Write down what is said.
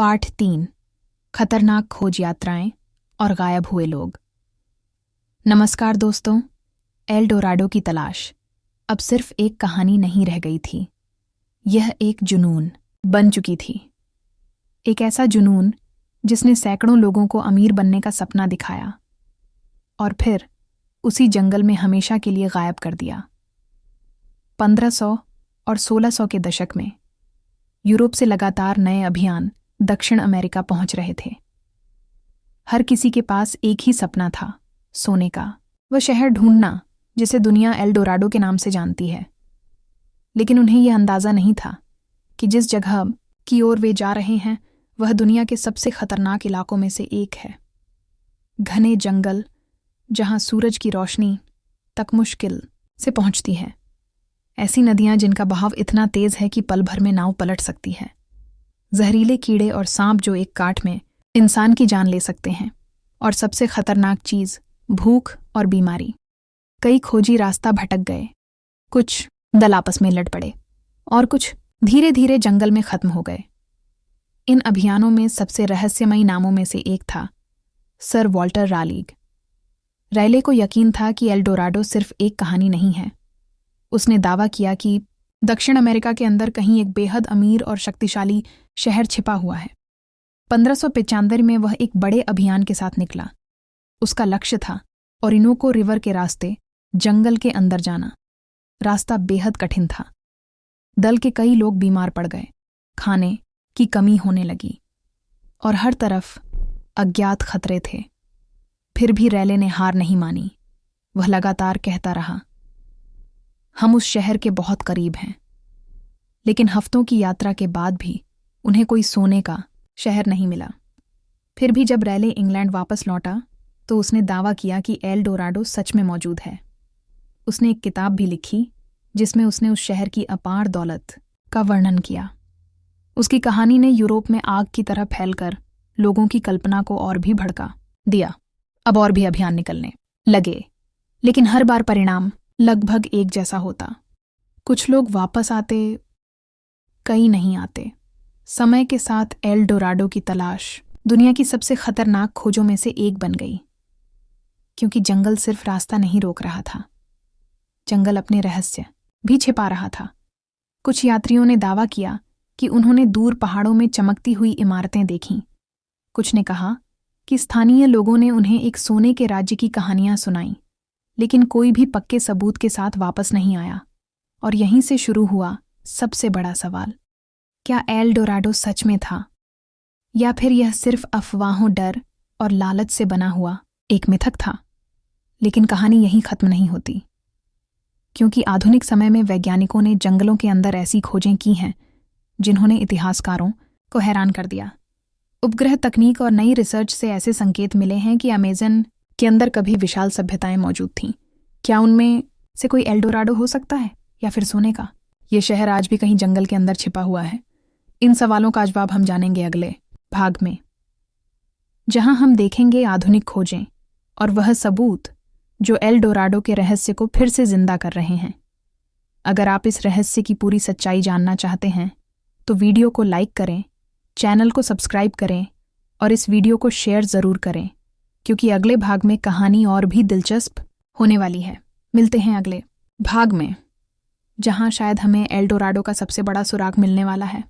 Part 3 खतरनाक खोज यात्राएं और गायब हुए लोग। नमस्कार दोस्तों, एल डोराडो की तलाश अब सिर्फ एक कहानी नहीं रह गई थी, यह एक जुनून बन चुकी थी। एक ऐसा जुनून जिसने सैकड़ों लोगों को अमीर बनने का सपना दिखाया और फिर उसी जंगल में हमेशा के लिए गायब कर दिया। 1500 और 1600 के दशक में यूरोप से लगातार नए अभियान दक्षिण अमेरिका पहुंच रहे थे। हर किसी के पास एक ही सपना था, सोने का, वह शहर ढूंढना जिसे दुनिया एल डोराडो के नाम से जानती है। लेकिन उन्हें यह अंदाजा नहीं था कि जिस जगह की ओर वे जा रहे हैं वह दुनिया के सबसे खतरनाक इलाकों में से एक है। घने जंगल जहां सूरज की रोशनी तक मुश्किल से पहुंचती है, ऐसी नदियां जिनका बहाव इतना तेज है कि पल भर में नाव पलट सकती है, जहरीले कीड़े और सांप जो एक काट में इंसान की जान ले सकते हैं, और सबसे खतरनाक चीज भूख और बीमारी। कई खोजी रास्ता भटक गए, कुछ दल आपस में लड़ पड़े और कुछ धीरे धीरे जंगल में खत्म हो गए। इन अभियानों में सबसे रहस्यमयी नामों में से एक था सर वॉल्टर रालीग। रैले को यकीन था कि एल डोराडो सिर्फ एक कहानी नहीं है। उसने दावा किया कि दक्षिण अमेरिका के अंदर कहीं एक बेहद अमीर और शक्तिशाली शहर छिपा हुआ है। 1595 में वह एक बड़े अभियान के साथ निकला। उसका लक्ष्य था ओरिनोको रिवर के रास्ते जंगल के अंदर जाना। रास्ता बेहद कठिन था। दल के कई लोग बीमार पड़ गए, खाने की कमी होने लगी और हर तरफ अज्ञात खतरे थे। फिर भी रैले ने हार नहीं मानी। वह लगातार कहता रहा, हम उस शहर के बहुत करीब हैं। लेकिन हफ्तों की यात्रा के बाद भी उन्हें कोई सोने का शहर नहीं मिला। फिर भी जब रैले इंग्लैंड वापस लौटा तो उसने दावा किया कि एल डोराडो सच में मौजूद है। उसने एक किताब भी लिखी जिसमें उसने उस शहर की अपार दौलत का वर्णन किया। उसकी कहानी ने यूरोप में आग की तरह फैलकर लोगों की कल्पना को और भी भड़का दिया। अब और भी अभियान निकलने लगे, लेकिन हर बार परिणाम लगभग एक जैसा होता। कुछ लोग वापस आते, कई नहीं आते। समय के साथ एल डोराडो की तलाश दुनिया की सबसे खतरनाक खोजों में से एक बन गई, क्योंकि जंगल सिर्फ रास्ता नहीं रोक रहा था, जंगल अपने रहस्य भी छिपा रहा था। कुछ यात्रियों ने दावा किया कि उन्होंने दूर पहाड़ों में चमकती हुई इमारतें देखीं। कुछ ने कहा कि स्थानीय लोगों ने उन्हें एक सोने के राज्य की कहानियां सुनाईं, लेकिन कोई भी पक्के सबूत के साथ वापस नहीं आया। और यहीं से शुरू हुआ सबसे बड़ा सवाल, क्या एल डोराडो सच में था, या फिर यह सिर्फ अफवाहों, डर और लालच से बना हुआ एक मिथक था? लेकिन कहानी यहीं खत्म नहीं होती, क्योंकि आधुनिक समय में वैज्ञानिकों ने जंगलों के अंदर ऐसी खोजें की हैं जिन्होंने इतिहासकारों को हैरान कर दिया। उपग्रह तकनीक और नई रिसर्च से ऐसे संकेत मिले हैं कि अमेज़न के अंदर कभी विशाल सभ्यताएं मौजूद थीं। क्या उनमें से कोई एल डोराडो हो सकता है, या फिर सोने का ये शहर आज भी कहीं जंगल के अंदर छिपा हुआ है? इन सवालों का जवाब हम जानेंगे अगले भाग में, जहां हम देखेंगे आधुनिक खोजें और वह सबूत जो एल डोराडो के रहस्य को फिर से जिंदा कर रहे हैं। अगर आप इस रहस्य की पूरी सच्चाई जानना चाहते हैं तो वीडियो को लाइक करें, चैनल को सब्सक्राइब करें और इस वीडियो को शेयर ज़रूर करें, क्योंकि अगले भाग में कहानी और भी दिलचस्प होने वाली है। मिलते हैं अगले भाग में, जहां शायद हमें एल डोराडो का सबसे बड़ा सुराग मिलने वाला है।